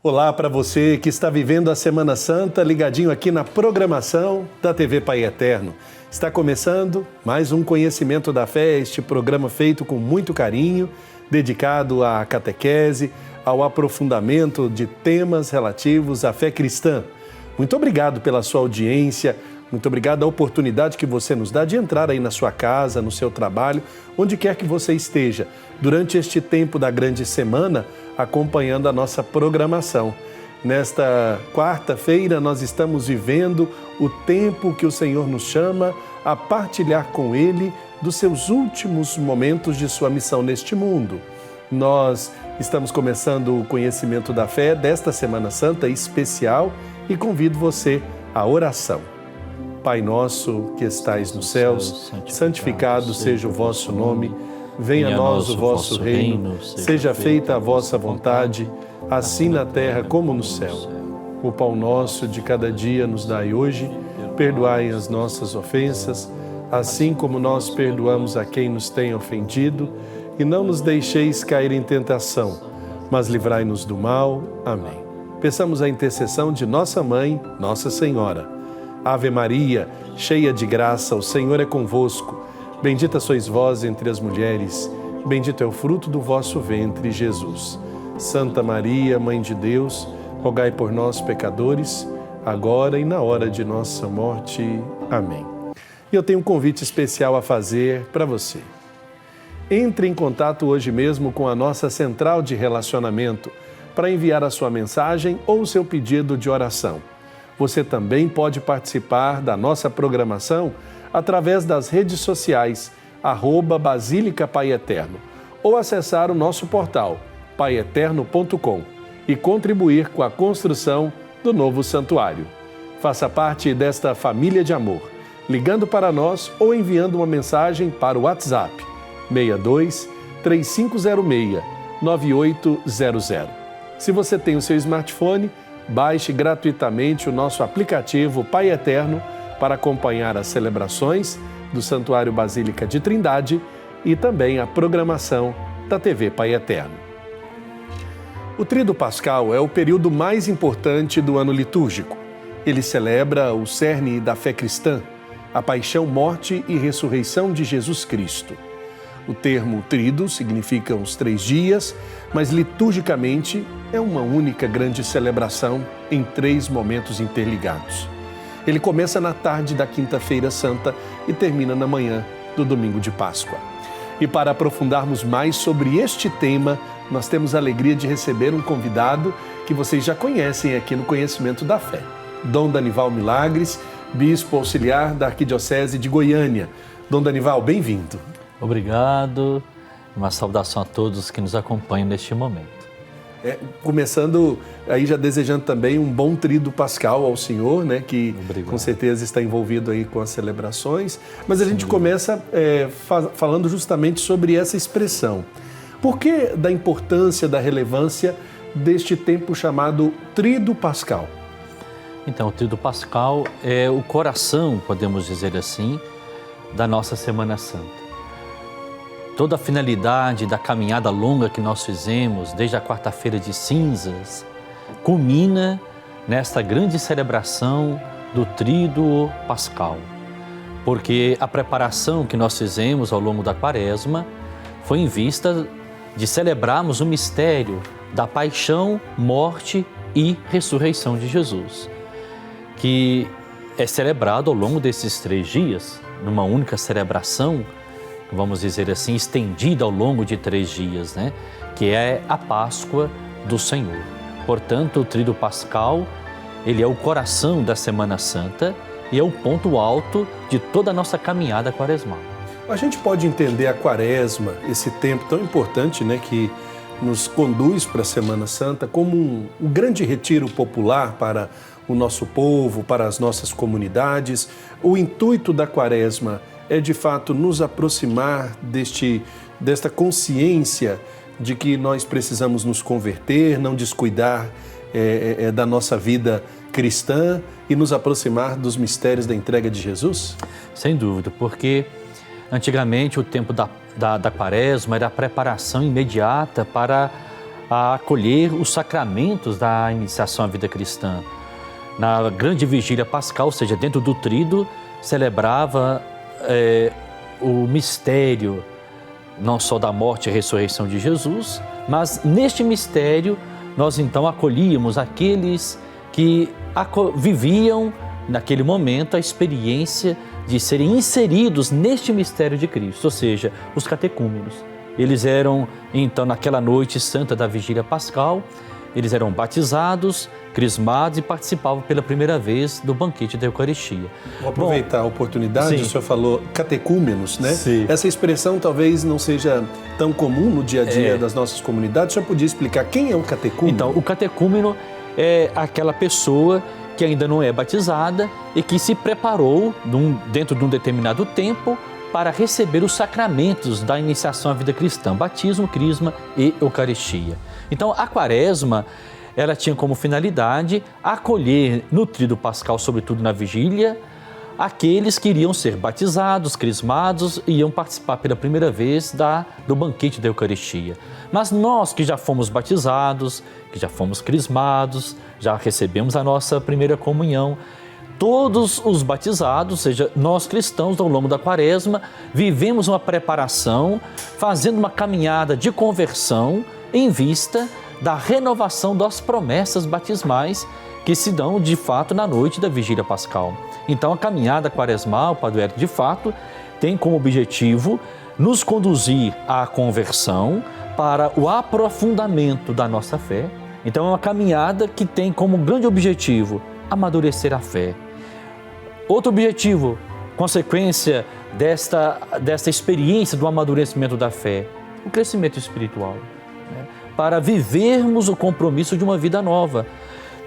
Olá para você que está vivendo a Semana Santa ligadinho aqui na programação da TV Pai Eterno. Está começando mais um Conhecimento da Fé, este programa feito com muito carinho, dedicado à catequese, ao aprofundamento de temas relativos à fé cristã. Muito obrigado pela sua audiência, muito obrigado a oportunidade que você nos dá de entrar aí na sua casa, no seu trabalho, onde quer que você esteja, durante este tempo da grande semana, acompanhando a nossa programação. Nesta quarta-feira, nós estamos vivendo o tempo que o Senhor nos chama a partilhar com Ele dos seus últimos momentos de sua missão neste mundo. Nós estamos começando o conhecimento da fé desta Semana Santa especial e convido você à oração. Pai nosso que estais nos céus, santificado seja o vosso nome. Venha a nós o vosso reino, seja feita a vossa vontade, assim na terra como no céu. O pão nosso de cada dia nos dai hoje, perdoai as nossas ofensas, assim como nós perdoamos a quem nos tem ofendido, e não nos deixeis cair em tentação, mas livrai-nos do mal. Amém. Peçamos a intercessão de nossa Mãe, Nossa Senhora. Ave Maria, cheia de graça, o Senhor é convosco. Bendita sois vós entre as mulheres, bendito é o fruto do vosso ventre, Jesus. Santa Maria, Mãe de Deus, rogai por nós, pecadores, agora e na hora de nossa morte. Amém. E eu tenho um convite especial a fazer para você. Entre em contato hoje mesmo com a nossa central de relacionamento para enviar a sua mensagem ou o seu pedido de oração. Você também pode participar da nossa programação através das redes sociais, @Basílica Pai Eterno, ou acessar o nosso portal, paieterno.com, e contribuir com a construção do novo santuário. Faça parte desta família de amor, ligando para nós ou enviando uma mensagem para o WhatsApp, 62 3506 9800. Se você tem o seu smartphone, baixe gratuitamente o nosso aplicativo Pai Eterno para acompanhar as celebrações do Santuário Basílica de Trindade e também a programação da TV Pai Eterno. O Tríduo Pascal é o período mais importante do ano litúrgico. Ele celebra o cerne da fé cristã, a paixão, morte e ressurreição de Jesus Cristo. O termo tríduo significa os 3 dias, mas liturgicamente é uma única grande celebração em 3 momentos interligados. Ele começa na tarde da Quinta-feira Santa e termina na manhã do Domingo de Páscoa. E para aprofundarmos mais sobre este tema, nós temos a alegria de receber um convidado que vocês já conhecem aqui no Conhecimento da Fé. Dom Danival Milagres, bispo auxiliar da Arquidiocese de Goiânia. Dom Danival, bem-vindo. Obrigado. Uma saudação a todos que nos acompanham neste momento. Começando aí já desejando também um bom Tríduo Pascal ao senhor, né, que Obrigado. Com certeza está envolvido aí com as celebrações. Mas a gente começa falando justamente sobre essa expressão. Por que da importância, da relevância deste tempo chamado Tríduo Pascal? Então, o Tríduo Pascal é o coração, podemos dizer assim, da nossa Semana Santa. Toda a finalidade da caminhada longa que nós fizemos, desde a quarta-feira de cinzas, culmina nesta grande celebração do Tríduo Pascal. Porque a preparação que nós fizemos ao longo da Quaresma foi em vista de celebrarmos o mistério da paixão, morte e ressurreição de Jesus, que é celebrado ao longo desses 3 dias, numa única celebração, vamos dizer assim, estendida ao longo de 3 dias, né? Que é a Páscoa do Senhor. Portanto, o Tríduo Pascal, ele é o coração da Semana Santa e é o ponto alto de toda a nossa caminhada quaresmal. A gente pode entender a Quaresma, esse tempo tão importante, né, que nos conduz para a Semana Santa, como um grande retiro popular para o nosso povo, para as nossas comunidades. O intuito da Quaresma é, de fato, nos aproximar desta consciência de que nós precisamos nos converter, não descuidar da nossa vida cristã e nos aproximar dos mistérios da entrega de Jesus? Sem dúvida, porque antigamente o tempo da Quaresma era a preparação imediata para a acolher os sacramentos da iniciação à vida cristã. Na grande vigília pascal, ou seja, dentro do tríduo, celebrava o mistério não só da morte e ressurreição de Jesus, mas neste mistério nós então acolhíamos aqueles que viviam naquele momento a experiência de serem inseridos neste mistério de Cristo, ou seja, os catecúmenos. Eles eram então naquela noite santa da vigília pascal, eles eram batizados, crismados e participavam pela primeira vez do banquete da Eucaristia. Vou aproveitar a oportunidade, sim. O senhor falou catecúmenos, né? Sim. Essa expressão talvez não seja tão comum no dia a dia das nossas comunidades. O senhor podia explicar quem é um catecúmeno? Então, o catecúmeno é aquela pessoa que ainda não é batizada e que se preparou dentro de um determinado tempo para receber os sacramentos da iniciação à vida cristã, batismo, crisma e Eucaristia. Então, a Quaresma, ela tinha como finalidade acolher no tríduo pascal, sobretudo na vigília, aqueles que iriam ser batizados, crismados e iam participar pela primeira vez do banquete da Eucaristia. Mas nós que já fomos batizados, que já fomos crismados, já recebemos a nossa primeira comunhão, todos os batizados, ou seja, nós cristãos ao longo da Quaresma, vivemos uma preparação, fazendo uma caminhada de conversão em vista da renovação das promessas batismais que se dão de fato na noite da vigília pascal. Então a caminhada quaresmal, Padre Hélio, de fato, tem como objetivo nos conduzir à conversão para o aprofundamento da nossa fé. Então é uma caminhada que tem como grande objetivo amadurecer a fé. Outro objetivo, consequência desta experiência do amadurecimento da fé, o crescimento espiritual, né? Para vivermos o compromisso de uma vida nova.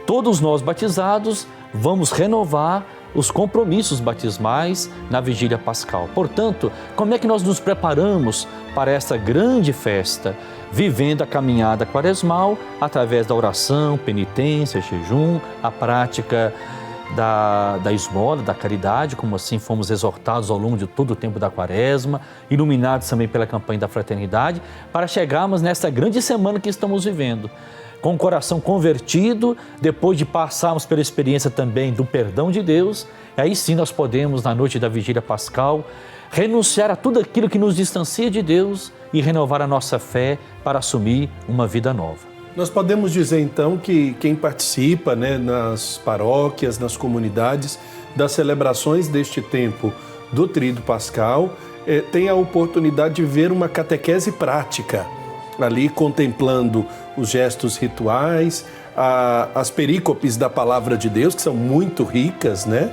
Todos nós batizados vamos renovar os compromissos batismais na vigília pascal. Portanto, como é que nós nos preparamos para essa grande festa? Vivendo a caminhada quaresmal através da oração, penitência, jejum, a prática da esmola, da caridade, como assim fomos exortados ao longo de todo o tempo da Quaresma, iluminados também pela campanha da fraternidade, para chegarmos nesta grande semana que estamos vivendo, com o coração convertido, depois de passarmos pela experiência também do perdão de Deus, aí sim nós podemos, na noite da vigília pascal, renunciar a tudo aquilo que nos distancia de Deus e renovar a nossa fé para assumir uma vida nova. Nós podemos dizer então que quem participa, né, nas paróquias, nas comunidades, das celebrações deste tempo do Tríduo Pascal, tem a oportunidade de ver uma catequese prática, ali contemplando os gestos rituais, as perícopes da Palavra de Deus, que são muito ricas, né?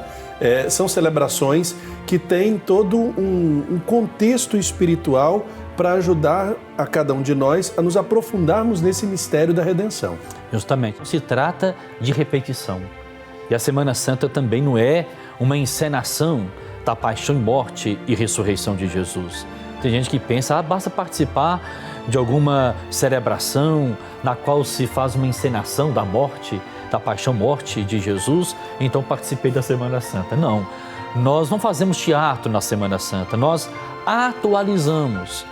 São celebrações que têm todo um contexto espiritual para ajudar a cada um de nós a nos aprofundarmos nesse mistério da redenção. Justamente, se trata de repetição. E a Semana Santa também não é uma encenação da paixão, morte e ressurreição de Jesus. Tem gente que pensa, basta participar de alguma celebração na qual se faz uma encenação da morte, da paixão, morte de Jesus, então participei da Semana Santa. Não, nós não fazemos teatro na Semana Santa, nós atualizamos.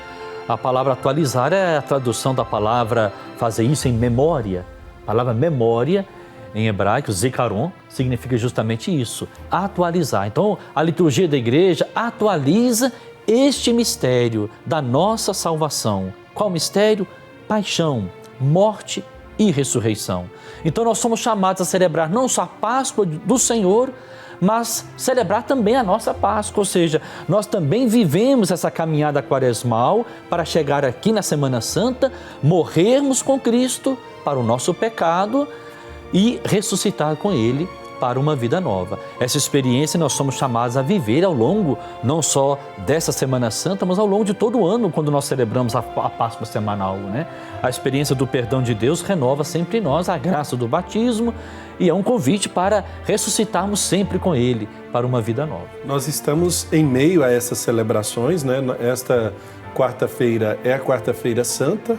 A palavra atualizar é a tradução da palavra fazer isso em memória. A palavra memória, em hebraico, zikaron, significa justamente isso, atualizar. Então, a liturgia da igreja atualiza este mistério da nossa salvação. Qual mistério? Paixão, morte e ressurreição. Então, nós somos chamados a celebrar não só a Páscoa do Senhor, mas celebrar também a nossa Páscoa, ou seja, nós também vivemos essa caminhada quaresmal para chegar aqui na Semana Santa, morrermos com Cristo para o nosso pecado e ressuscitar com Ele para uma vida nova. Essa experiência nós somos chamados a viver ao longo, não só dessa Semana Santa, mas ao longo de todo o ano, quando nós celebramos a Páscoa semanal, né? A experiência do perdão de Deus renova sempre em nós a graça do batismo e é um convite para ressuscitarmos sempre com Ele para uma vida nova. Nós estamos em meio a essas celebrações, né? Esta quarta-feira é a Quarta-feira Santa.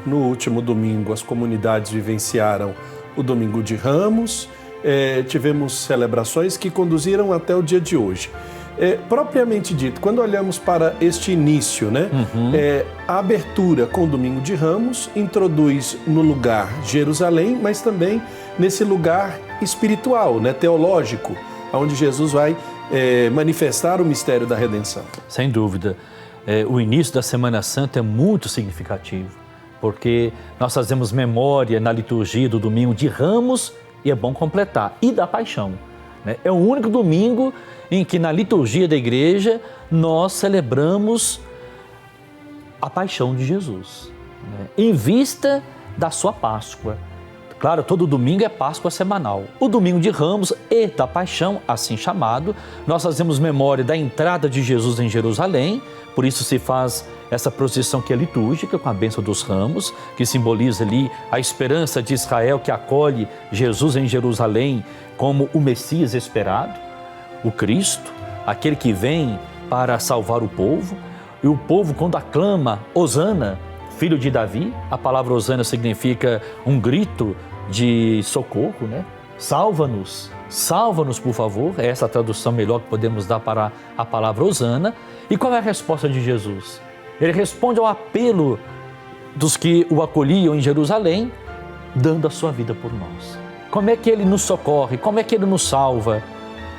No último domingo, as comunidades vivenciaram o Domingo de Ramos. Tivemos celebrações que conduziram até o dia de hoje. Propriamente dito, quando olhamos para este início, né? A abertura com o Domingo de Ramos introduz no lugar Jerusalém, mas também nesse lugar espiritual, né? Teológico, onde Jesus vai manifestar o mistério da redenção. Sem dúvida. O início da Semana Santa é muito significativo, porque nós fazemos memória na liturgia do Domingo de Ramos, e é bom completar, e da Paixão. Né? É o único domingo em que na liturgia da igreja nós celebramos a Paixão de Jesus, né? Em vista da sua Páscoa. Claro, todo domingo é Páscoa semanal. O Domingo de Ramos e da Paixão, assim chamado, nós fazemos memória da entrada de Jesus em Jerusalém, por isso se faz essa procissão que é litúrgica, com a bênção dos ramos, que simboliza ali a esperança de Israel que acolhe Jesus em Jerusalém como o Messias esperado, o Cristo, aquele que vem para salvar o povo. E o povo, quando aclama Hosana, filho de Davi, a palavra Hosana significa um grito de socorro, né? Salva-nos, salva-nos, por favor. É essa a tradução melhor que podemos dar para a palavra Hosana. E qual é a resposta de Jesus? Ele responde ao apelo dos que o acolhiam em Jerusalém, dando a sua vida por nós. Como é que ele nos socorre? Como é que ele nos salva?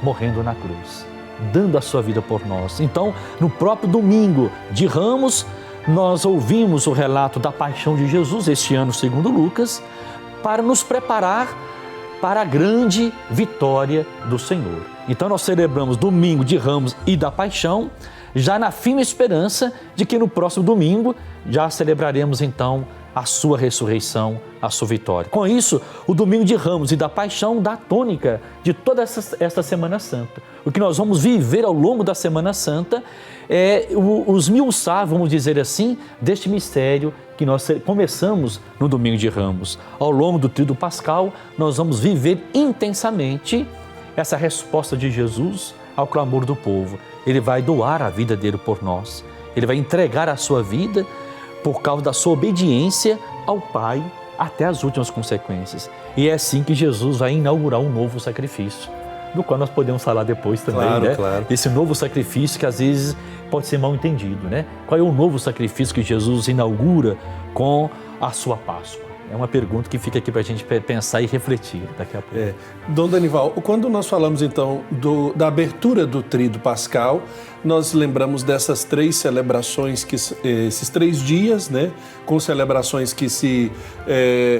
Morrendo na cruz, dando a sua vida por nós. Então, no próprio Domingo de Ramos, nós ouvimos o relato da paixão de Jesus, este ano segundo Lucas, para nos preparar para a grande vitória do Senhor. Então nós celebramos Domingo de Ramos e da Paixão, já na firme esperança de que no próximo domingo já celebraremos então a sua ressurreição, a sua vitória. Com isso, o Domingo de Ramos e da Paixão dá a tônica de toda esta Semana Santa. O que nós vamos viver ao longo da Semana Santa é os esmiuçar, vamos dizer assim, deste mistério que nós começamos no Domingo de Ramos. Ao longo do Tríduo Pascal, nós vamos viver intensamente essa resposta de Jesus ao clamor do povo. Ele vai doar a vida dele por nós. Ele vai entregar a sua vida por causa da sua obediência ao Pai até as últimas consequências. E é assim que Jesus vai inaugurar um novo sacrifício, do qual nós podemos falar depois também, claro, né? Claro. Esse novo sacrifício que às vezes pode ser mal entendido, né? Qual é o novo sacrifício que Jesus inaugura com a sua Páscoa? É uma pergunta que fica aqui para a gente pensar e refletir daqui a pouco. Dom Danival, quando nós falamos então da abertura do Tríduo Pascal, nós lembramos dessas três celebrações, esses 3 dias, né, com celebrações que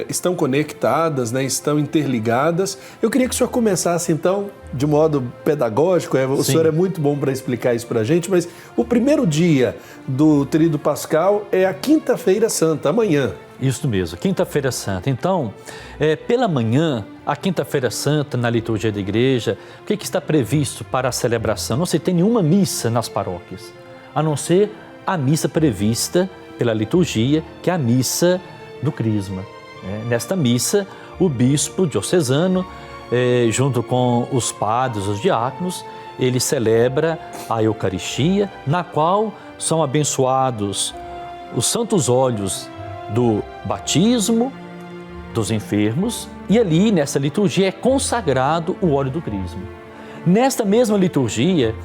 estão conectadas, né, estão interligadas. Eu queria que o senhor começasse então de modo pedagógico, o senhor é muito bom para explicar isso para a gente, mas o primeiro dia do Tríduo Pascal é a Quinta-feira Santa, amanhã. Isso mesmo, Quinta-feira Santa. Então, pela manhã, a Quinta-feira Santa, na liturgia da igreja, o que está previsto para a celebração? Não se tem nenhuma missa nas paróquias, a não ser a missa prevista pela liturgia, que é a missa do Crisma. Nesta missa, o bispo diocesano, junto com os padres, os diáconos, ele celebra a Eucaristia, na qual são abençoados os santos óleos do batismo dos enfermos, e ali nessa liturgia é consagrado o óleo do crisma. Nesta mesma liturgia,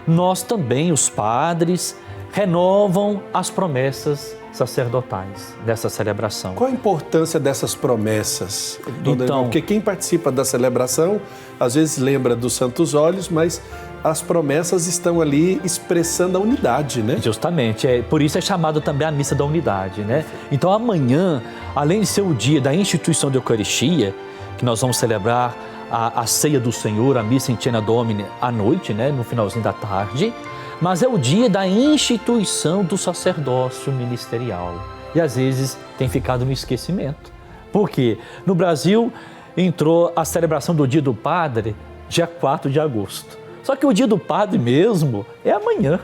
nós também, os padres, renovam as promessas sacerdotais dessa celebração. Qual a importância dessas promessas? Então, porque quem participa da celebração, às vezes lembra dos santos óleos, mas as promessas estão ali expressando a unidade, né? Justamente, por isso é chamado também a missa da unidade, né? Então amanhã, além de ser o dia da instituição da Eucaristia, que nós vamos celebrar a ceia do Senhor, a missa in Cena Domini à noite, né? No finalzinho da tarde, mas é o dia da instituição do sacerdócio ministerial. E às vezes tem ficado no esquecimento. Por quê? No Brasil entrou a celebração do Dia do Padre, dia 4 de agosto. Só que o Dia do Padre mesmo é amanhã.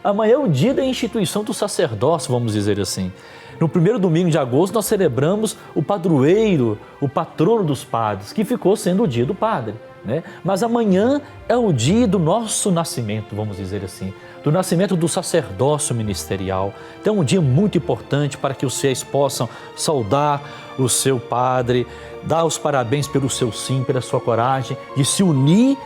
Amanhã é o dia da instituição do sacerdócio, vamos dizer assim. No primeiro domingo de agosto nós celebramos o padroeiro, o patrono dos padres, que ficou sendo o Dia do Padre, né? Mas amanhã é o dia do nosso nascimento, vamos dizer assim, do nascimento do sacerdócio ministerial. Então é um dia muito importante para que os fiéis possam saudar o seu padre, dar os parabéns pelo seu sim, pela sua coragem de se unir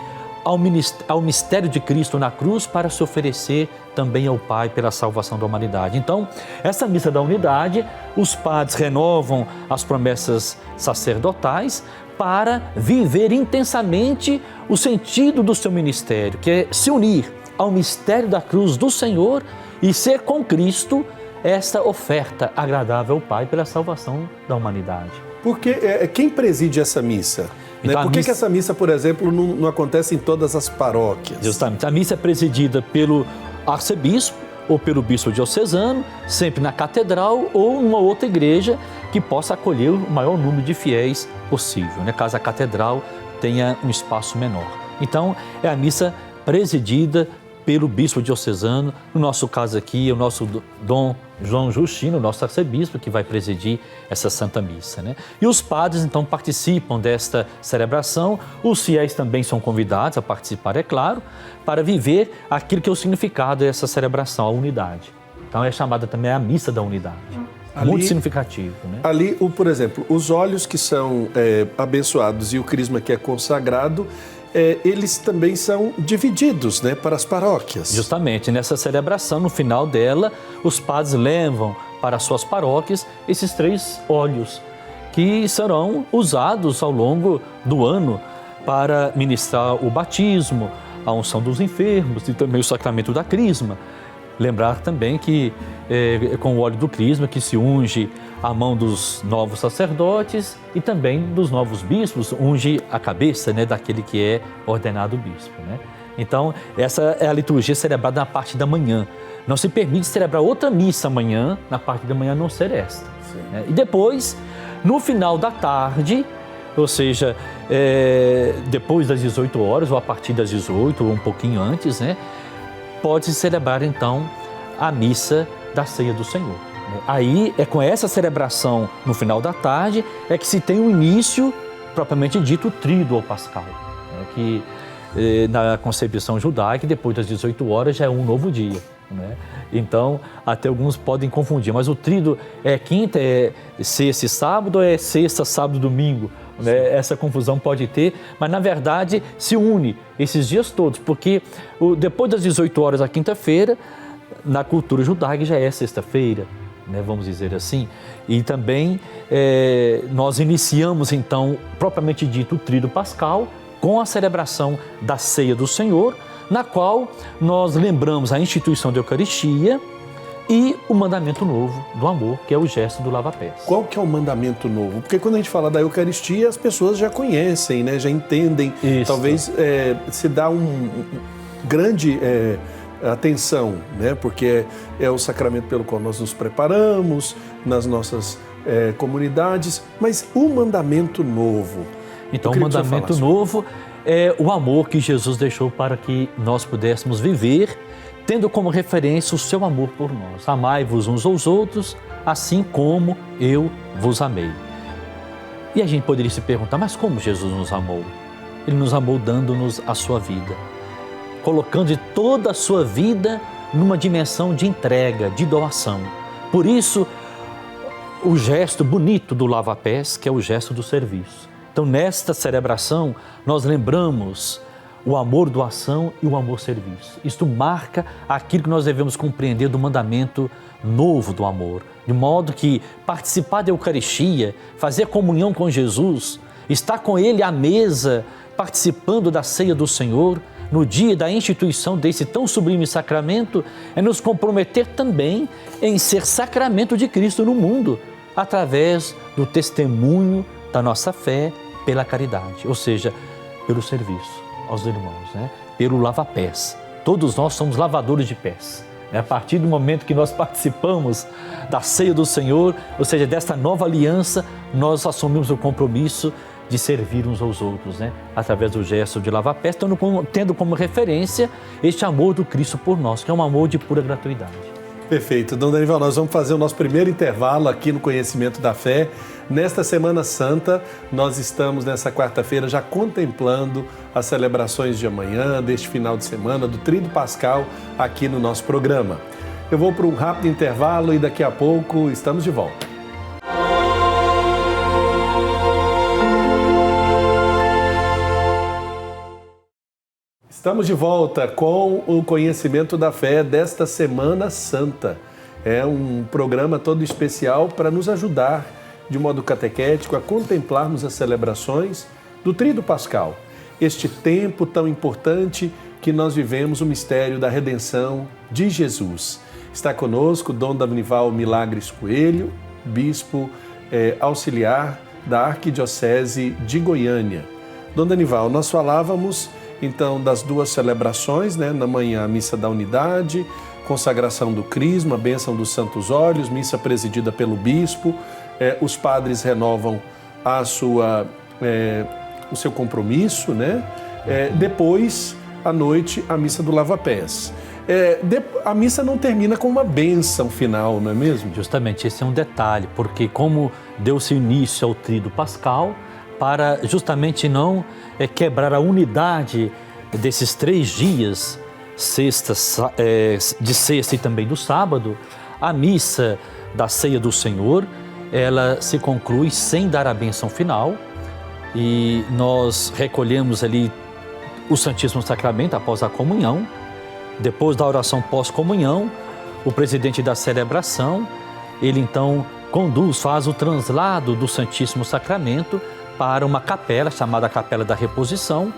ao mistério de Cristo na cruz para se oferecer também ao Pai pela salvação da humanidade. Então, essa missa da unidade, os padres renovam as promessas sacerdotais para viver intensamente o sentido do seu ministério, que é se unir ao mistério da cruz do Senhor e ser com Cristo esta oferta agradável ao Pai pela salvação da humanidade. Porque quem preside essa missa? Então, né? Por que essa missa, por exemplo, não acontece em todas as paróquias? Justamente. A missa é presidida pelo arcebispo ou pelo bispo diocesano, sempre na catedral ou numa outra igreja que possa acolher o maior número de fiéis possível, né? Caso a catedral tenha um espaço menor. Então, é a missa presidida pelo bispo diocesano, no nosso caso aqui, é o nosso Dom João Justino, nosso arcebispo, que vai presidir essa Santa Missa, né? E os padres, então, participam desta celebração, os fiéis também são convidados a participar, é claro, para viver aquilo que é o significado dessa celebração, a unidade. Então, é chamada também a Missa da Unidade. Muito significativo, né? Ali, por exemplo, os óleos que são abençoados e o crisma que é consagrado, eles também são divididos, né, para as paróquias. Justamente, nessa celebração, no final dela, os padres levam para as suas paróquias esses 3 óleos que serão usados ao longo do ano para ministrar o batismo, a unção dos enfermos e também o sacramento da crisma. Lembrar também que com o óleo do crisma que se unge a mão dos novos sacerdotes e também dos novos bispos, unge a cabeça, né, daquele que é ordenado bispo, né? Então, essa é a liturgia celebrada na parte da manhã. Não se permite celebrar outra missa amanhã, na parte da manhã não ser esta, né? E depois, no final da tarde, ou seja, depois das 18 horas ou a partir das 18 ou um pouquinho antes, né, pode-se celebrar então a missa da Ceia do Senhor. Aí é com essa celebração no final da tarde é que se tem o início, propriamente dito, o tríduo pascal, né? Que na concepção judaica, depois das 18 horas já é um novo dia, né? Então, até alguns podem confundir, mas o tríduo é quinta, é sexta e sábado, ou é sexta, sábado e domingo? Né? Essa confusão pode ter, mas na verdade se une esses dias todos, porque depois das 18 horas, a quinta-feira, na cultura judaica já é sexta-feira, né? Vamos dizer assim, e também nós iniciamos então, propriamente dito, o tríduo pascal, com a celebração da Ceia do Senhor, na qual nós lembramos a instituição da Eucaristia e o mandamento novo do amor, que é o gesto do lava-pés. Qual que é o mandamento novo? Porque quando a gente fala da Eucaristia, as pessoas já conhecem, né? Já entendem. Isso. Talvez se dá grande atenção, né? Porque é o sacramento pelo qual nós nos preparamos nas nossas comunidades. Mas o mandamento novo... Então, o mandamento novo é o amor que Jesus deixou para que nós pudéssemos viver, tendo como referência o seu amor por nós. Amai-vos uns aos outros, assim como eu vos amei. E a gente poderia se perguntar, mas como Jesus nos amou? Ele nos amou dando-nos a sua vida, colocando toda a sua vida numa dimensão de entrega, de doação. Por isso, o gesto bonito do lava-pés, que é o gesto do serviço. Então, nesta celebração, nós lembramos o amor doação e o amor serviço. Isto marca aquilo que nós devemos compreender do mandamento novo do amor. De modo que participar da Eucaristia, fazer comunhão com Jesus, estar com Ele à mesa, participando da ceia do Senhor, no dia da instituição desse tão sublime sacramento, é nos comprometer também em ser sacramento de Cristo no mundo, através do testemunho da nossa fé pela caridade, ou seja, pelo serviço aos irmãos, né? Pelo lava-pés. Todos nós somos lavadores de pés. A partir do momento que nós participamos da ceia do Senhor, ou seja, desta nova aliança, nós assumimos o compromisso de servir uns aos outros, né? Através do gesto de lavar pés, tendo como referência este amor do Cristo por nós, que é um amor de pura gratuidade. Perfeito. Dom Danival, nós vamos fazer o nosso primeiro intervalo aqui no Conhecimento da Fé. Nesta Semana Santa, nós estamos nessa quarta-feira já contemplando as celebrações de amanhã, deste final de semana, do Tríduo Pascal, aqui no nosso programa. Eu vou para um rápido intervalo e daqui a pouco estamos de volta. Estamos de volta com o Conhecimento da Fé desta Semana Santa. É um programa todo especial para nos ajudar, de modo catequético, a contemplarmos as celebrações do Tríduo Pascal. Este tempo tão importante que nós vivemos o mistério da redenção de Jesus. Está conosco Dom Danival Milagres Coelho, bispo auxiliar da Arquidiocese de Goiânia. Dom Danival, nós falávamos então das duas celebrações, né? Na manhã a Missa da Unidade, consagração do Crisma, bênção dos Santos Óleos, missa presidida pelo bispo, os padres renovam o seu compromisso, né? Depois, à noite, a missa do lava-pés. A missa não termina com uma bênção final, não é mesmo? Justamente, esse é um detalhe, porque como deu-se início ao Tríduo Pascal, para justamente não quebrar a unidade desses 3 dias, de sexta e também do sábado, a missa da Ceia do Senhor, ela se conclui sem dar a bênção final e nós recolhemos ali o Santíssimo Sacramento após a comunhão. Depois da oração pós-comunhão, o presidente da celebração, ele então faz o translado do Santíssimo Sacramento para uma capela chamada Capela da Reposição,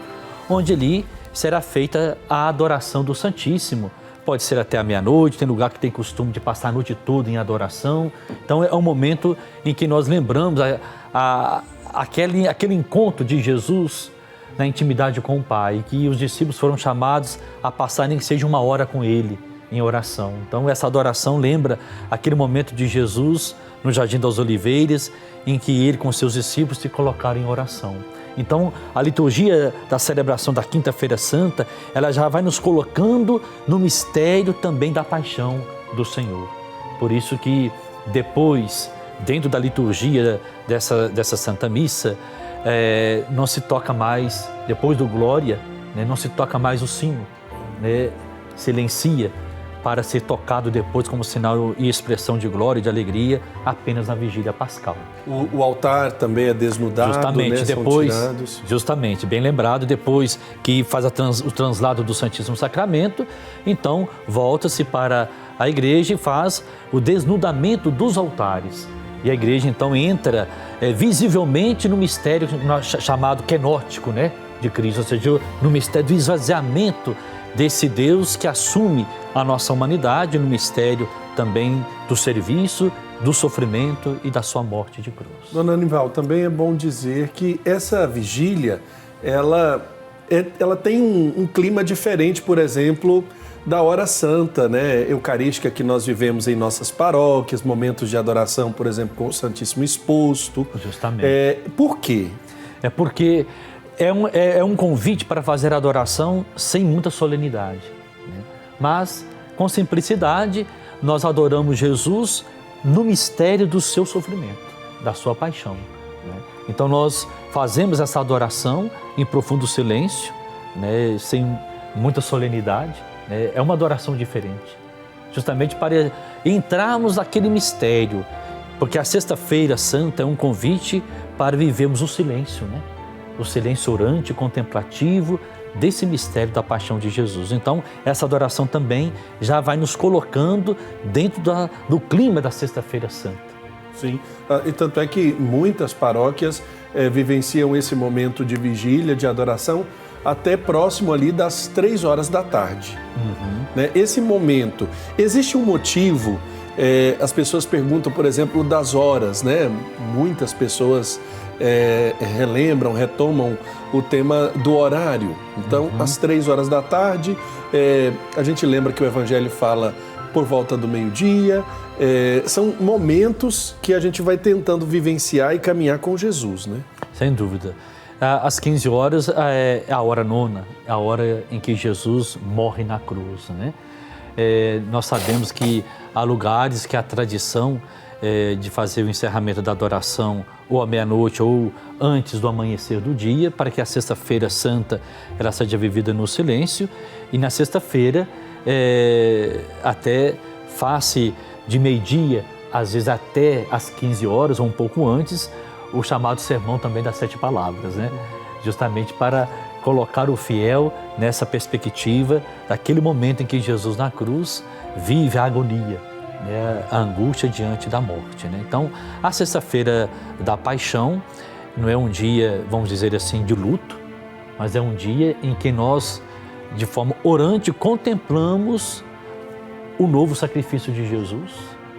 onde ali será feita a adoração do Santíssimo. Pode ser até a meia-noite, tem lugar que tem costume de passar a noite toda em adoração. Então é um momento em que nós lembramos aquele encontro de Jesus na intimidade com o Pai, que os discípulos foram chamados a passar nem que seja 1 hora com Ele em oração. Então essa adoração lembra aquele momento de Jesus no Jardim das Oliveiras, em que Ele com seus discípulos se colocaram em oração. Então a liturgia da celebração da Quinta-feira Santa, ela já vai nos colocando no mistério também da paixão do Senhor. Por isso que depois, dentro da liturgia dessa Santa Missa, não se toca mais, depois do Glória, né, não se toca mais o sino, né, silencia para ser tocado depois como sinal e expressão de glória e de alegria apenas na Vigília Pascal. O altar também é desnudado, justamente, né? depois, são tirados. Justamente, bem lembrado, depois que faz o translado do Santíssimo Sacramento, então volta-se para a igreja e faz o desnudamento dos altares. E a igreja então entra visivelmente no mistério chamado quenótico, né, de Cristo, ou seja, no mistério do esvaziamento desse Deus que assume a nossa humanidade, no mistério também do serviço, do sofrimento e da sua morte de cruz. Dona Anival, também é bom dizer que essa vigília, ela tem um clima diferente, por exemplo, da hora santa, né, eucarística que nós vivemos em nossas paróquias, momentos de adoração, por exemplo, com o Santíssimo exposto. Justamente. Por quê? É porque é um convite para fazer a adoração sem muita solenidade, né? Mas com simplicidade nós adoramos Jesus no mistério do seu sofrimento, da sua paixão, né? Então nós fazemos essa adoração em profundo silêncio, né, sem muita solenidade. É uma adoração diferente, justamente para entrarmos naquele mistério, porque a Sexta-feira Santa é um convite para vivermos o silêncio, né? O silêncio orante, contemplativo desse mistério da paixão de Jesus. Então, essa adoração também já vai nos colocando dentro do clima da Sexta-feira Santa. Sim, e tanto é que muitas paróquias vivenciam esse momento de vigília, de adoração, até próximo ali das 3 horas da tarde. Né? Esse momento, existe um motivo? As pessoas perguntam, por exemplo, das horas, né? Muitas pessoas retomam o tema do horário. Então, às 3 horas da tarde, a gente lembra que o Evangelho fala por volta do meio-dia. São momentos que a gente vai tentando vivenciar e caminhar com Jesus, né? Sem dúvida. Às 15 horas é a hora nona, é a hora em que Jesus morre na cruz, né? Nós sabemos que há lugares que a tradição de fazer o encerramento da adoração ou à meia-noite ou antes do amanhecer do dia, para que a Sexta-feira Santa ela seja vivida no silêncio, e na sexta-feira até face de meio-dia, às vezes até às 15 horas ou um pouco antes, o chamado sermão também das 7 palavras, né? Justamente para colocar o fiel nessa perspectiva daquele momento em que Jesus na cruz vive a agonia, né, a angústia diante da morte, né? Então, a sexta-feira da paixão não é um dia, vamos dizer assim, de luto, mas é um dia em que nós, de forma orante, contemplamos o novo sacrifício de Jesus,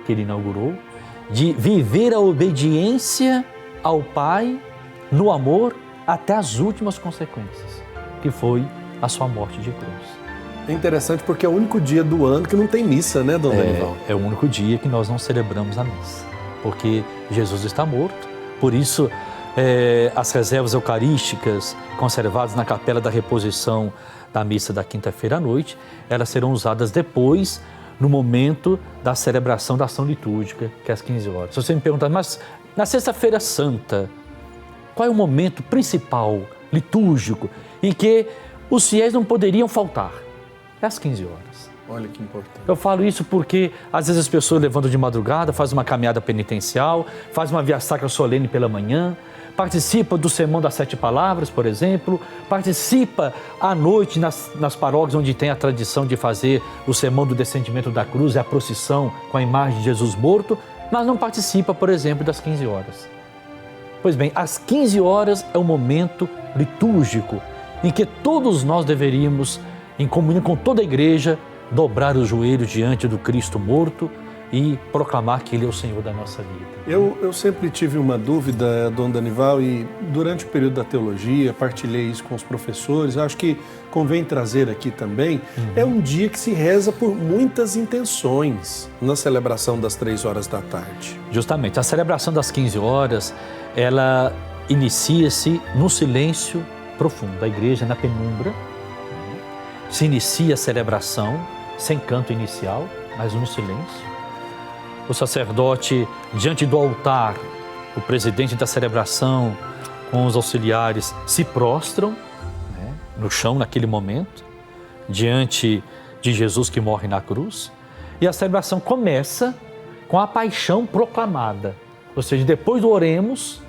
que Ele inaugurou, de viver a obediência ao Pai no amor até as últimas consequências, que foi a sua morte de cruz. É interessante porque é o único dia do ano que não tem missa, né, Dom Danival? É o único dia que nós não celebramos a missa, porque Jesus está morto. Por isso, as reservas eucarísticas conservadas na capela da reposição da missa da quinta-feira à noite, elas serão usadas depois, no momento da celebração da ação litúrgica, que é às 15 horas. Se você me perguntar, mas na sexta-feira santa, qual é o momento principal, litúrgico, em que os fiéis não poderiam faltar? É às 15 horas. Olha que importante. Eu falo isso porque às vezes as pessoas levantam de madrugada, fazem uma caminhada penitencial, fazem uma via sacra solene pela manhã, participa do Sermão das 7 Palavras, por exemplo, participa à noite nas paróquias onde tem a tradição de fazer o Sermão do Descendimento da Cruz e a procissão com a imagem de Jesus morto, mas não participa, por exemplo, das 15 horas. Pois bem, às 15 horas é o momento litúrgico em que todos nós deveríamos, em comunhão com toda a igreja, dobrar os joelhos diante do Cristo morto e proclamar que Ele é o Senhor da nossa vida. Eu sempre tive uma dúvida, Dom Danival, e durante o período da teologia, partilhei isso com os professores, acho que convém trazer aqui também, é um dia que se reza por muitas intenções na celebração das 3 horas da tarde. Justamente, a celebração das 15 horas, ela inicia-se no silêncio profundo, a igreja na penumbra, se inicia a celebração, sem canto inicial, mas no silêncio. O sacerdote, diante do altar, o presidente da celebração, com os auxiliares, se prostram, né, no chão naquele momento, diante de Jesus que morre na cruz. E a celebração começa com a paixão proclamada. Ou seja, depois do oremos,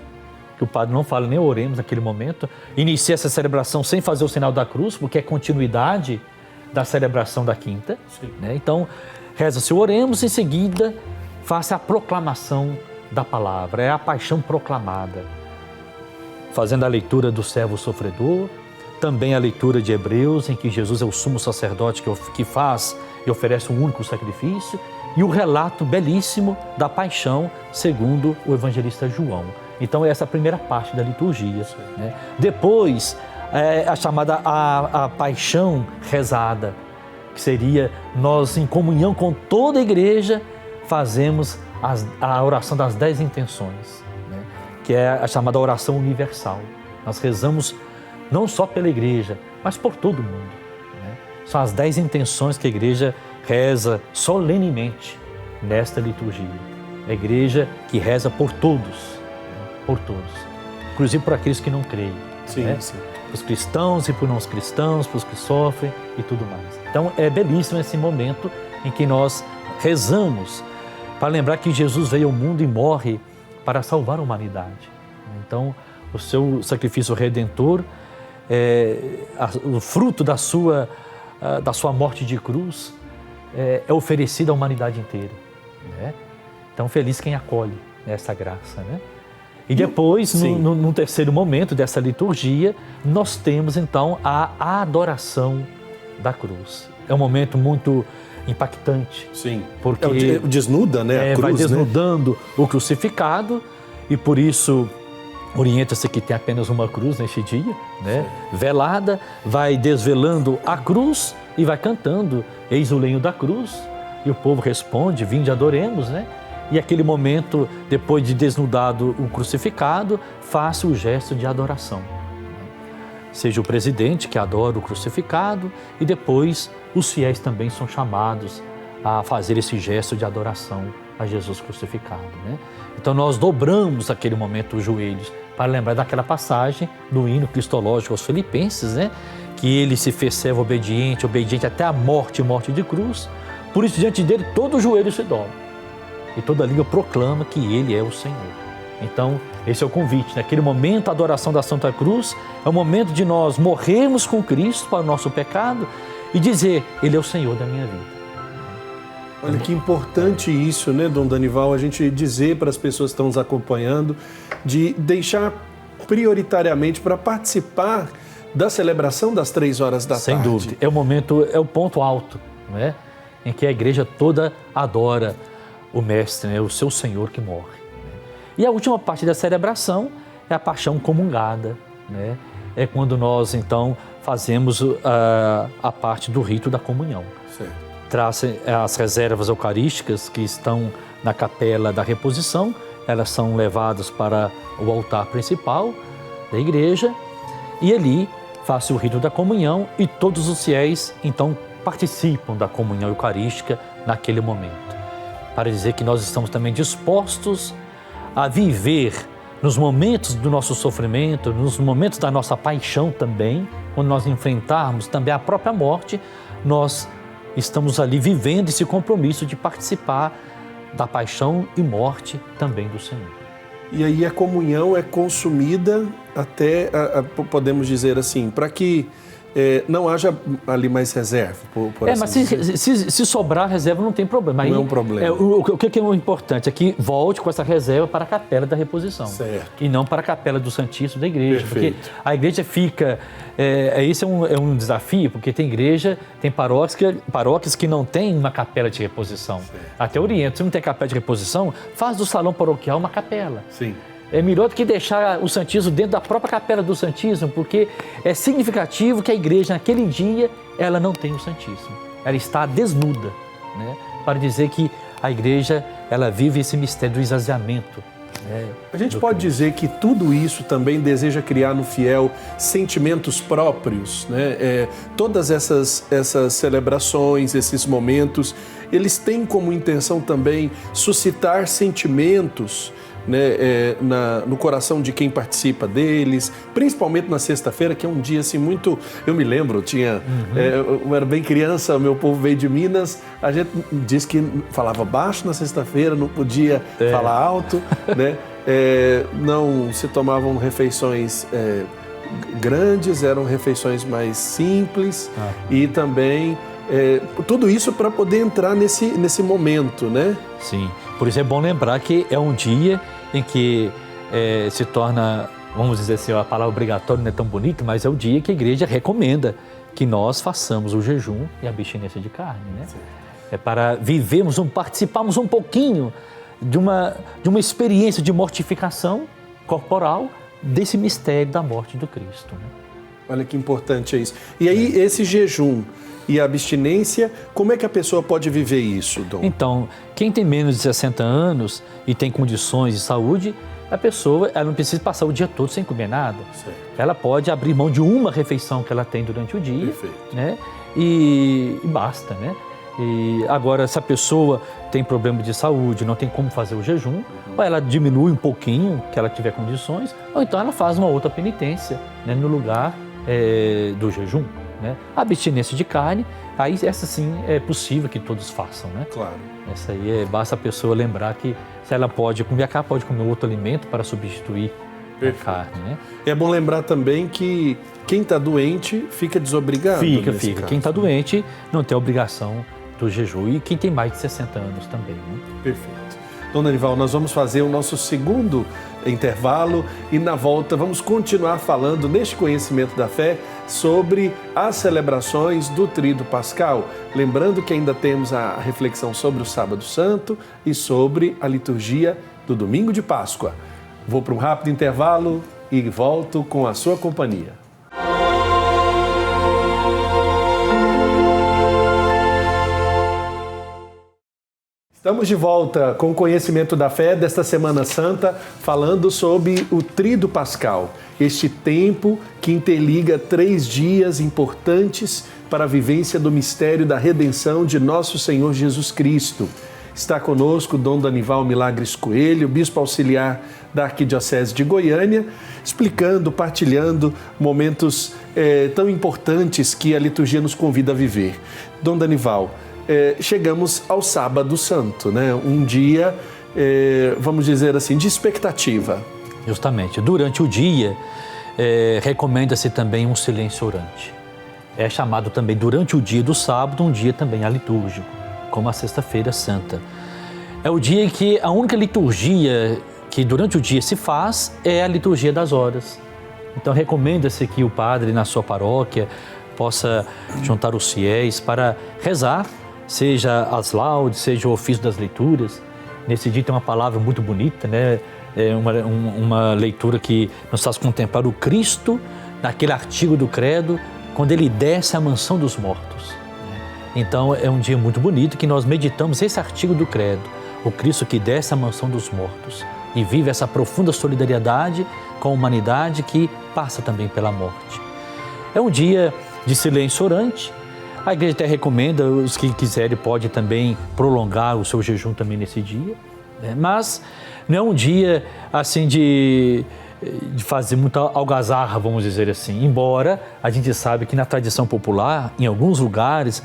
que o padre não fala nem oremos naquele momento, inicia essa celebração sem fazer o sinal da cruz, porque é continuidade da celebração da quinta, né? Então, reza-se o oremos, em seguida, faça a proclamação da palavra, é a paixão proclamada. Fazendo a leitura do servo sofredor, também a leitura de Hebreus, em que Jesus é o sumo sacerdote que faz e oferece um único sacrifício, e o relato belíssimo da paixão, segundo o evangelista João. Então, essa é a primeira parte da liturgia, né? Depois, a chamada a paixão rezada, que seria nós, em comunhão com toda a igreja, fazemos a oração das 10 intenções, né? Que é a chamada oração universal. Nós rezamos não só pela igreja, mas por todo mundo, né? São as 10 intenções que a igreja reza solenemente nesta liturgia. A igreja que reza por todos, por todos, inclusive por aqueles que não creem, sim, né? Sim. Para os cristãos e para os não cristãos, para os que sofrem e tudo mais. Então é belíssimo esse momento em que nós rezamos para lembrar que Jesus veio ao mundo e morre para salvar a humanidade. Então o seu sacrifício redentor, o fruto da sua morte de cruz, é oferecido à humanidade inteira, né? Então feliz quem acolhe essa graça, né? E depois, no terceiro momento dessa liturgia, nós temos então a adoração da cruz. É um momento muito impactante. Sim, porque desnuda, né, a cruz, vai desnudando, né, o crucificado, e por isso orienta-se que tem apenas uma cruz neste dia, né? Velada, vai desvelando a cruz e vai cantando, eis o lenho da cruz, e o povo responde, vinde adoremos, né? E aquele momento, depois de desnudado o crucificado, faça o gesto de adoração. Seja o presidente que adora o crucificado, e depois os fiéis também são chamados a fazer esse gesto de adoração a Jesus crucificado, né? Então nós dobramos naquele momento os joelhos para lembrar daquela passagem do hino cristológico aos Filipenses, né? Que ele se fez servo obediente até a morte e morte de cruz. Por isso, diante dele, todo o joelho se dobra e toda língua proclama que ele é o Senhor. Então, esse é o convite. Naquele momento, a adoração da Santa Cruz é o momento de nós morrermos com Cristo para o nosso pecado e dizer, Ele é o Senhor da minha vida. Olha que importante isso, né, Dom Danival, a gente dizer para as pessoas que estão nos acompanhando, de deixar prioritariamente para participar da celebração das 3 horas da tarde. Sem dúvida. É o momento, é o ponto alto, não é? Em que a igreja toda adora o Mestre, né? O seu Senhor que morre. E a última parte da celebração é a paixão comungada, né? É quando nós, então, fazemos a parte do rito da comunhão. Certo. Trazem as reservas eucarísticas que estão na capela da reposição, elas são levadas para o altar principal da igreja e ali faz o rito da comunhão e todos os fiéis, então, participam da comunhão eucarística naquele momento, para dizer que nós estamos também dispostos a viver nos momentos do nosso sofrimento, nos momentos da nossa paixão também, quando nós enfrentarmos também a própria morte, nós estamos ali vivendo esse compromisso de participar da paixão e morte também do Senhor. E aí a comunhão é consumida até, podemos dizer assim, para que não haja ali mais reserva, por assim mas dizer. se sobrar reserva não tem problema. Aí, não é um problema. O que é o importante é que volte com essa reserva para a capela da reposição. Certo. E não para a capela do Santíssimo da igreja. Perfeito. Porque a igreja fica... esse é um desafio, porque tem igreja, tem paróquias que não tem uma capela de reposição. Certo. Até oriento, se não tem capela de reposição, faz do salão paroquial uma capela. Sim. É melhor do que deixar o Santíssimo dentro da própria capela do Santíssimo, porque é significativo que a igreja, naquele dia, ela não tem o Santíssimo. Ela está desnuda, né? Para dizer que a igreja, ela vive esse mistério do esvaziamento. Né? A gente pode dizer que tudo isso também deseja criar no fiel sentimentos próprios, né? Todas essas celebrações, esses momentos, eles têm como intenção também suscitar sentimentos, né, no coração de quem participa deles, principalmente na sexta-feira, que é um dia assim muito... Eu me lembro, eu era bem criança, meu povo veio de Minas, a gente disse que falava baixo na sexta-feira, não podia falar alto, né? Não se tomavam refeições grandes, eram refeições mais simples e também... tudo isso para poder entrar nesse momento, né? Sim, por isso é bom lembrar que é um dia em que se torna, vamos dizer assim, a palavra obrigatória não é tão bonita, mas é o dia que a igreja recomenda que nós façamos o jejum e a abstinência de carne, né? Sim. É para vivermos, participarmos um pouquinho de uma experiência de mortificação corporal desse mistério da morte do Cristo, né? Olha que importante é isso. E aí esse jejum e a abstinência, como é que a pessoa pode viver isso, Dom? Então, quem tem menos de 60 anos e tem condições de saúde, a pessoa ela não precisa passar o dia todo sem comer nada. Certo. Ela pode abrir mão de uma refeição que ela tem durante o dia, né? E basta, né? E agora, se a pessoa tem problema de saúde, não tem como fazer o jejum, ou ela diminui um pouquinho, que ela tiver condições, ou então ela faz uma outra penitência, né, no lugar do jejum. Né? A abstinência de carne, aí essa sim é possível que todos façam, né? Claro. Essa aí basta a pessoa lembrar que se ela pode comer a carne, pode comer outro alimento para substituir a carne, né? É bom lembrar também que quem está doente fica desobrigado. Fica. Caso. Quem está doente não tem obrigação do jejum e quem tem mais de 60 anos também, né? Perfeito. Dona Danival, nós vamos fazer o nosso segundo intervalo e na volta vamos continuar falando neste Conhecimento da Fé sobre as celebrações do Tríduo Pascal. Lembrando que ainda temos a reflexão sobre o Sábado Santo e sobre a liturgia do Domingo de Páscoa. Vou para um rápido intervalo e volto com a sua companhia. Estamos de volta com o Conhecimento da Fé desta Semana Santa, falando sobre o Tríduo Pascal, este tempo que interliga 3 dias importantes para a vivência do mistério da redenção de nosso Senhor Jesus Cristo. Está conosco Dom Danival Milagres Coelho, bispo auxiliar da Arquidiocese de Goiânia, explicando, partilhando momentos tão importantes que a liturgia nos convida a viver. Dom Danival, chegamos ao Sábado Santo, né? Um dia vamos dizer assim, de expectativa. Justamente. Durante o dia, recomenda-se também um silêncio orante. É chamado também, durante o dia do sábado, um dia também alitúrgico, como a Sexta-feira Santa. É o dia em que a única liturgia que durante o dia se faz é a liturgia das horas. Então, recomenda-se que o padre, na sua paróquia, possa juntar os fiéis para rezar, seja as laudes, seja o ofício das leituras. Nesse dia tem uma palavra muito bonita, né? Uma leitura que nos faz contemplar o Cristo naquele artigo do credo, quando ele desce à mansão dos mortos. Então é um dia muito bonito que nós meditamos esse artigo do credo, o Cristo que desce à mansão dos mortos e vive essa profunda solidariedade com a humanidade que passa também pela morte. É um dia de silêncio orante. A igreja até recomenda, os que quiserem podem também prolongar o seu jejum também nesse dia, né? Mas não é um dia assim de fazer muita algazarra, vamos dizer assim. Embora a gente sabe que na tradição popular, em alguns lugares,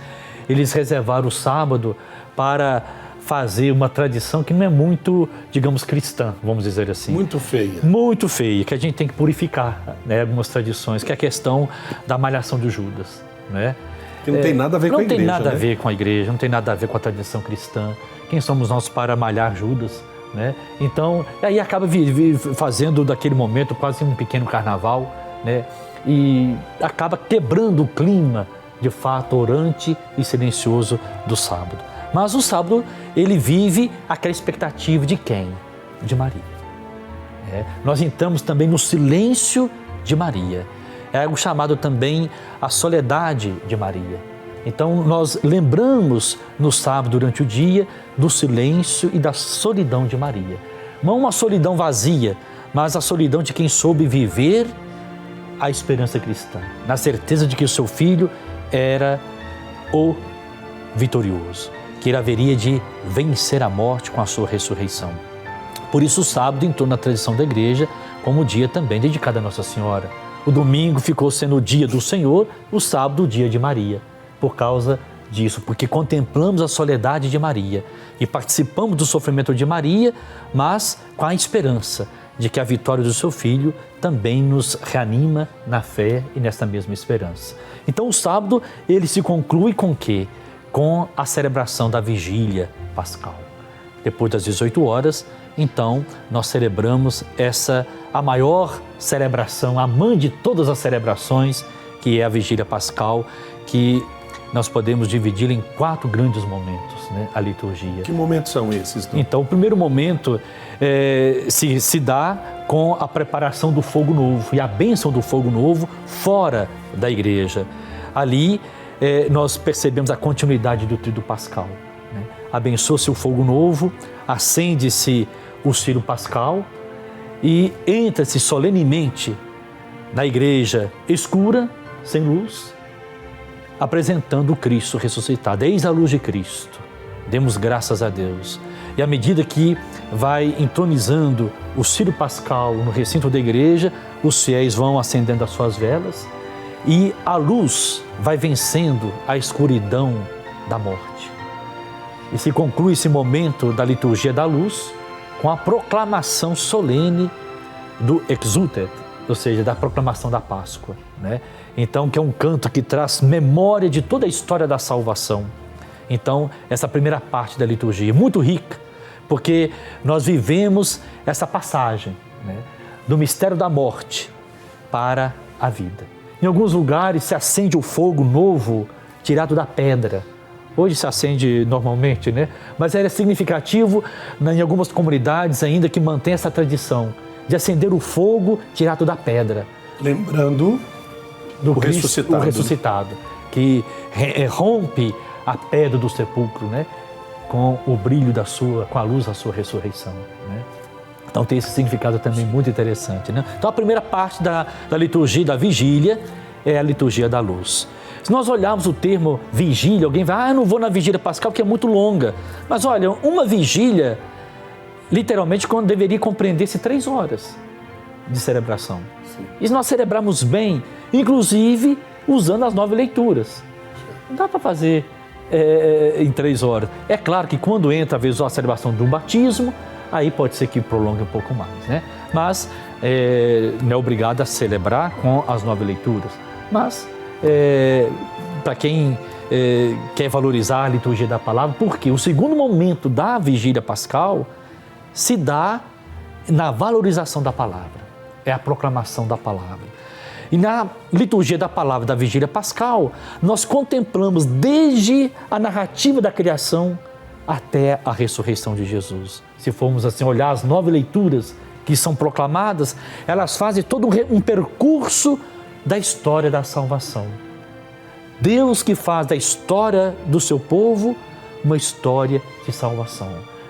eles reservaram o sábado para fazer uma tradição que não é muito, digamos, cristã, vamos dizer assim. Muito feia. Muito feia, que a gente tem que purificar, né, algumas tradições, que é a questão da malhação de Judas, né? Que não tem nada a ver com a igreja, não tem nada né? a ver com a igreja, não tem nada a ver com a tradição cristã. Quem somos nós para malhar Judas, né? Então, aí acaba fazendo daquele momento quase um pequeno carnaval, né? E acaba quebrando o clima, de fato, orante e silencioso do sábado. Mas o sábado, ele vive aquela expectativa de quem? De Maria. Nós entramos também no silêncio de Maria. É algo chamado também a soledade de Maria. Então, nós lembramos no sábado, durante o dia, do silêncio e da solidão de Maria. Não uma solidão vazia, mas a solidão de quem soube viver a esperança cristã, na certeza de que o seu filho era o vitorioso, que ele haveria de vencer a morte com a sua ressurreição. Por isso o sábado entrou na tradição da igreja como dia também dedicado a Nossa Senhora. O domingo ficou sendo o dia do Senhor, o sábado o dia de Maria, por causa disso, porque contemplamos a soledade de Maria e participamos do sofrimento de Maria, mas com a esperança de que a vitória do seu filho também nos reanima na fé e nesta mesma esperança. Então o sábado ele se conclui com o quê? Com a celebração da vigília pascal. Depois das 18 horas, então, nós celebramos a maior celebração, a mãe de todas as celebrações, que é a vigília pascal, que nós podemos dividi-la em 4 grandes momentos, né? A liturgia. Que momentos são esses? Então, o primeiro momento se dá com a preparação do fogo novo e a bênção do fogo novo fora da igreja. Ali, nós percebemos a continuidade do tríduo pascal, né? Abençoa-se o fogo novo, acende-se o ciro pascal e entra-se solenemente na igreja escura, sem luz, apresentando o Cristo ressuscitado. Eis a luz de Cristo. Demos graças a Deus. E à medida que vai entronizando o ciro pascal no recinto da igreja, os fiéis vão acendendo as suas velas e a luz vai vencendo a escuridão da morte. E se conclui esse momento da liturgia da luz com a proclamação solene do Exultet, ou seja, da proclamação da Páscoa, né? Então, que é um canto que traz memória de toda a história da salvação. Então, essa primeira parte da liturgia é muito rica, porque nós vivemos essa passagem, né, do mistério da morte para a vida. Em alguns lugares se acende o fogo novo tirado da pedra. Hoje se acende normalmente, né? Mas era significativo em algumas comunidades ainda que mantém essa tradição de acender o fogo tirado da pedra. Lembrando do Cristo, o ressuscitado, que rompe a pedra do sepulcro, né? Com o brilho com a luz da sua ressurreição, né? Então tem esse significado também muito interessante, né? Então a primeira parte da liturgia da vigília é a liturgia da luz. Se nós olharmos o termo vigília, alguém vai, eu não vou na vigília pascal porque é muito longa. Mas olha, uma vigília, literalmente, quando deveria compreender-se 3 horas de celebração. Sim. E se nós celebrarmos bem, inclusive usando as 9 leituras. Não dá para fazer em 3 horas. É claro que quando entra, às vezes, a celebração de um batismo, aí pode ser que prolongue um pouco mais, né? Mas não é obrigado a celebrar com as 9 leituras. Mas, para quem quer valorizar a liturgia da palavra, porque o segundo momento da vigília pascal se dá na valorização da palavra, é a proclamação da palavra. E na liturgia da palavra da vigília pascal, nós contemplamos desde a narrativa da criação até a ressurreição de Jesus. Se formos assim olhar as 9 leituras que são proclamadas, elas fazem todo um percurso da história da salvação. Deus que faz da história do seu povo uma história de salvação.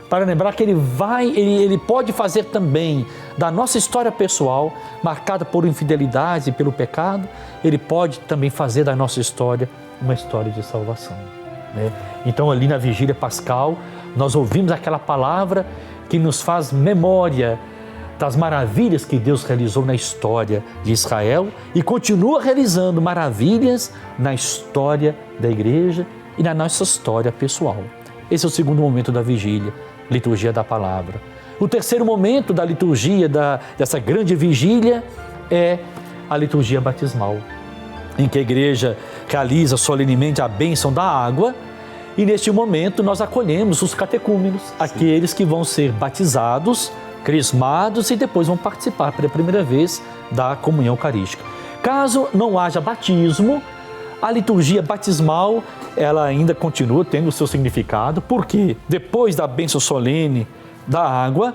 Para lembrar que Ele pode fazer também da nossa história pessoal, marcada por infidelidade e pelo pecado, Ele pode também fazer da nossa história uma história de salvação, né? Então ali na vigília pascal, nós ouvimos aquela palavra que nos faz memória das maravilhas que Deus realizou na história de Israel e continua realizando maravilhas na história da igreja e na nossa história pessoal. Esse é o segundo momento da vigília, liturgia da palavra. O terceiro momento da liturgia, dessa grande vigília, é a liturgia batismal, em que a igreja realiza solenemente a bênção da água e neste momento nós acolhemos os catecúmenos, aqueles que vão ser batizados, crismados e depois vão participar pela primeira vez da comunhão eucarística. Caso não haja batismo, a liturgia batismal ela ainda continua tendo o seu significado, porque depois da bênção solene da água,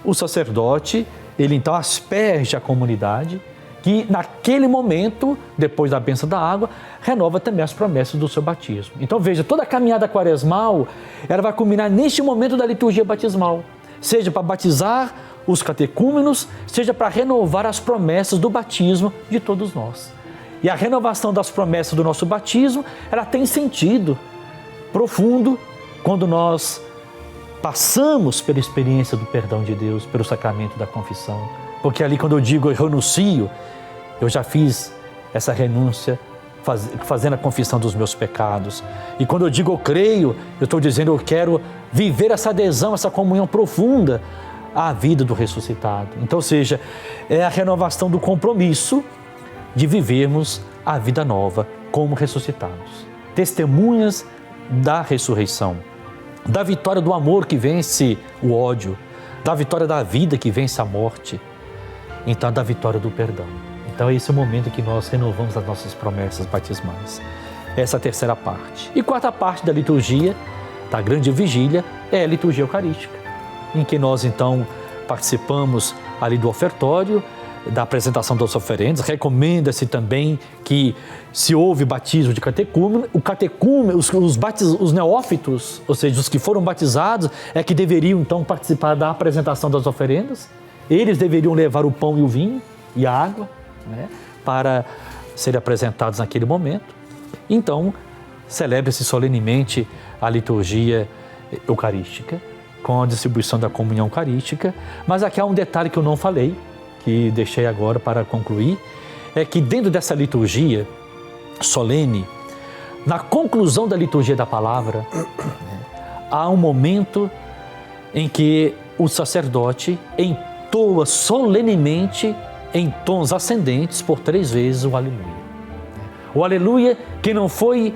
o sacerdote, ele então asperge a comunidade, que naquele momento, depois da bênção da água, renova também as promessas do seu batismo. Então veja, toda a caminhada quaresmal, ela vai culminar neste momento da liturgia batismal, seja para batizar os catecúmenos, seja para renovar as promessas do batismo de todos nós. E a renovação das promessas do nosso batismo, ela tem sentido profundo quando nós passamos pela experiência do perdão de Deus, pelo sacramento da confissão. Porque ali quando eu digo eu renuncio, eu já fiz essa renúncia fazendo a confissão dos meus pecados. E quando eu digo eu creio, eu estou dizendo eu quero viver essa adesão, essa comunhão profunda à vida do ressuscitado. Então, ou seja, é a renovação do compromisso de vivermos a vida nova como ressuscitados. Testemunhas da ressurreição, da vitória do amor que vence o ódio, da vitória da vida que vence a morte, então da vitória do perdão. Então esse é o momento em que nós renovamos as nossas promessas batismais. Essa é a terceira parte. E quarta parte da liturgia, da grande vigília, é a liturgia eucarística, em que nós então participamos ali do ofertório, da apresentação das oferendas. Recomenda-se também que se houve batismo de catecúmeno, o catecúmeno, os neófitos, ou seja, os que foram batizados, é que deveriam então participar da apresentação das oferendas. Eles deveriam levar o pão e o vinho e a água, né, para serem apresentados naquele momento. Então, celebra-se solenemente a liturgia eucarística, com a distribuição da comunhão eucarística. Mas aqui há um detalhe que eu não falei, que deixei agora para concluir, é que dentro dessa liturgia solene, na conclusão da liturgia da palavra, há um momento em que o sacerdote entoa solenemente, em tons ascendentes, por 3 vezes o aleluia. O aleluia que não foi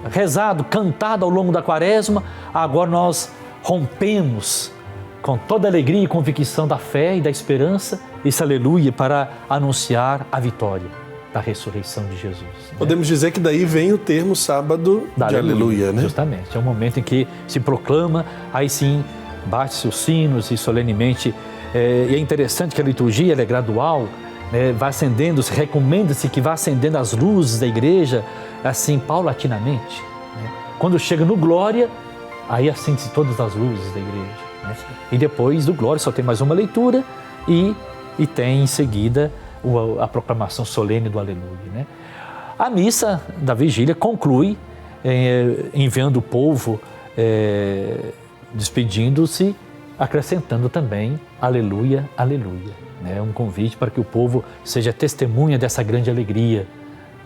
rezado, cantado ao longo da quaresma, agora nós rompemos com toda a alegria e convicção da fé e da esperança, esse aleluia para anunciar a vitória da ressurreição de Jesus. Podemos dizer que daí vem o termo sábado de aleluia, né? Justamente, é o momento em que se proclama, aí sim, bate-se os sinos e solenemente, e é interessante que a liturgia ela é gradual, né? Vai acendendo, se recomenda-se que vá acendendo as luzes da igreja, assim, paulatinamente, né? Quando chega no glória, aí acende-se todas as luzes da igreja. E depois do glória só tem mais uma leitura e tem em seguida a proclamação solene do aleluia, né? A missa da vigília conclui enviando o povo, despedindo-se, acrescentando também aleluia, aleluia, né? Um convite para que o povo seja testemunha dessa grande alegria,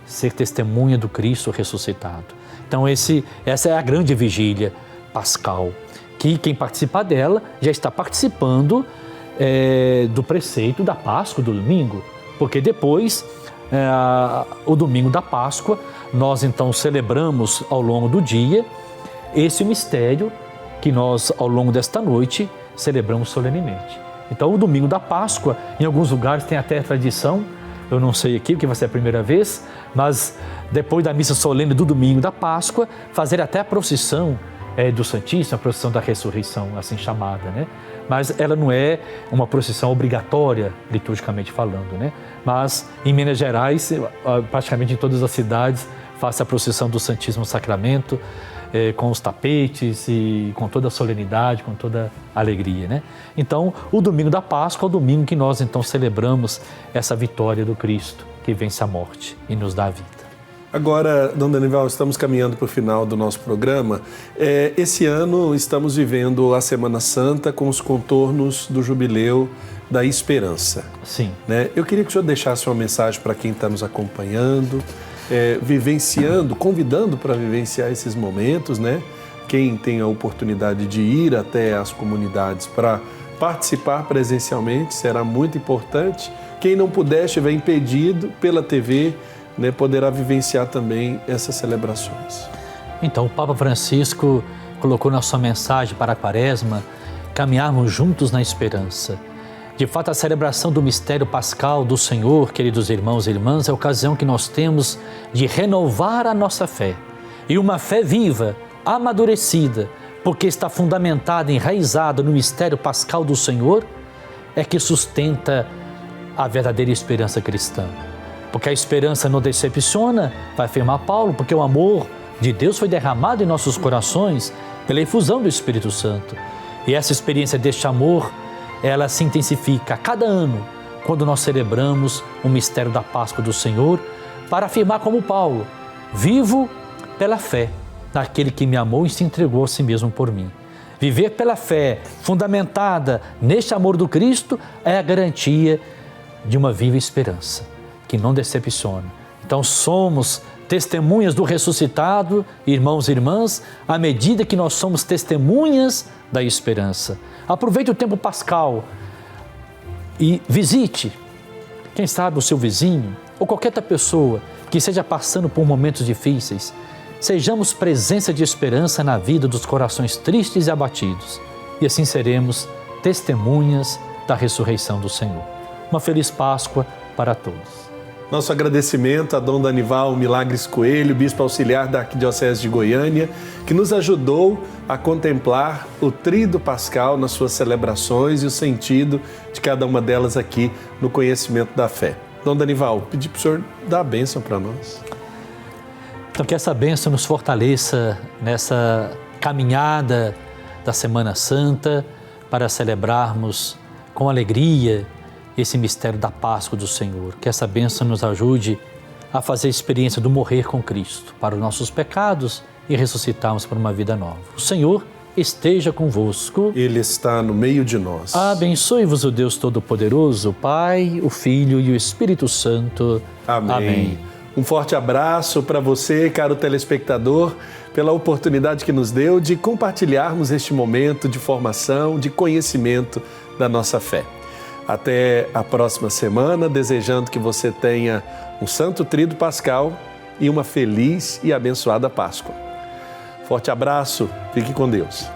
ser testemunha do Cristo ressuscitado. Então essa é a grande vigília pascal, que quem participar dela já está participando do preceito da Páscoa, do domingo, porque depois, o domingo da Páscoa, nós então celebramos ao longo do dia esse mistério que nós, ao longo desta noite, celebramos solenemente. Então, o domingo da Páscoa, em alguns lugares tem até a tradição, eu não sei aqui, porque vai ser a primeira vez, mas depois da missa solene do domingo da Páscoa, fazer até a procissão do Santíssimo, a procissão da ressurreição, assim chamada, né? Mas ela não é uma procissão obrigatória, liturgicamente falando, né? Mas em Minas Gerais, praticamente em todas as cidades, faz a procissão do Santíssimo Sacramento, com os tapetes e com toda a solenidade, com toda a alegria, né? Então, o domingo da Páscoa é o domingo que nós então celebramos essa vitória do Cristo, que vence a morte e nos dá a vida. Agora, Dom Danival, estamos caminhando para o final do nosso programa. Esse ano estamos vivendo a Semana Santa com os contornos do Jubileu da Esperança. Sim. Né? Eu queria que o senhor deixasse uma mensagem para quem está nos acompanhando, vivenciando, convidando para vivenciar esses momentos, né? Quem tem a oportunidade de ir até as comunidades para participar presencialmente será muito importante. Quem não puder, estiver impedido pela TV, né, poderá vivenciar também essas celebrações. Então, o Papa Francisco colocou na sua mensagem para a Quaresma caminharmos juntos na esperança. De fato, a celebração do mistério pascal do Senhor, queridos irmãos e irmãs, é a ocasião que nós temos de renovar a nossa fé. E uma fé viva, amadurecida, porque está fundamentada, enraizada no mistério pascal do Senhor, é que sustenta a verdadeira esperança cristã. Porque a esperança não decepciona, vai afirmar Paulo, porque o amor de Deus foi derramado em nossos corações pela efusão do Espírito Santo. E essa experiência deste amor, ela se intensifica a cada ano, quando nós celebramos o mistério da Páscoa do Senhor, para afirmar como Paulo: vivo pela fé naquele que me amou e se entregou a si mesmo por mim. Viver pela fé, fundamentada neste amor do Cristo, é a garantia de uma viva esperança que não decepciona. Então somos testemunhas do ressuscitado, irmãos e irmãs, à medida que nós somos testemunhas da esperança. Aproveite o tempo pascal e visite, quem sabe, o seu vizinho ou qualquer outra pessoa que esteja passando por momentos difíceis. Sejamos presença de esperança na vida dos corações tristes e abatidos, e assim seremos testemunhas da ressurreição do Senhor. Uma feliz Páscoa para todos. Nosso agradecimento a Dom Danival Milagres Coelho, Bispo Auxiliar da Arquidiocese de Goiânia, que nos ajudou a contemplar o Tríduo Pascal nas suas celebrações e o sentido de cada uma delas aqui no Conhecimento da Fé. Dom Danival, pedi para o senhor dar a bênção para nós. Então, que essa bênção nos fortaleça nessa caminhada da Semana Santa para celebrarmos com alegria esse mistério da Páscoa do Senhor. Que essa bênção nos ajude a fazer a experiência do morrer com Cristo para os nossos pecados e ressuscitarmos para uma vida nova. O Senhor esteja convosco. Ele está no meio de nós. Abençoe-vos o Deus Todo-Poderoso, o Pai, o Filho e o Espírito Santo. Amém. Amém. Um forte abraço para você, caro telespectador, pela oportunidade que nos deu de compartilharmos este momento de formação, de conhecimento da nossa fé. Até a próxima semana, desejando que você tenha um santo Tríduo Pascal e uma feliz e abençoada Páscoa. Forte abraço, fique com Deus.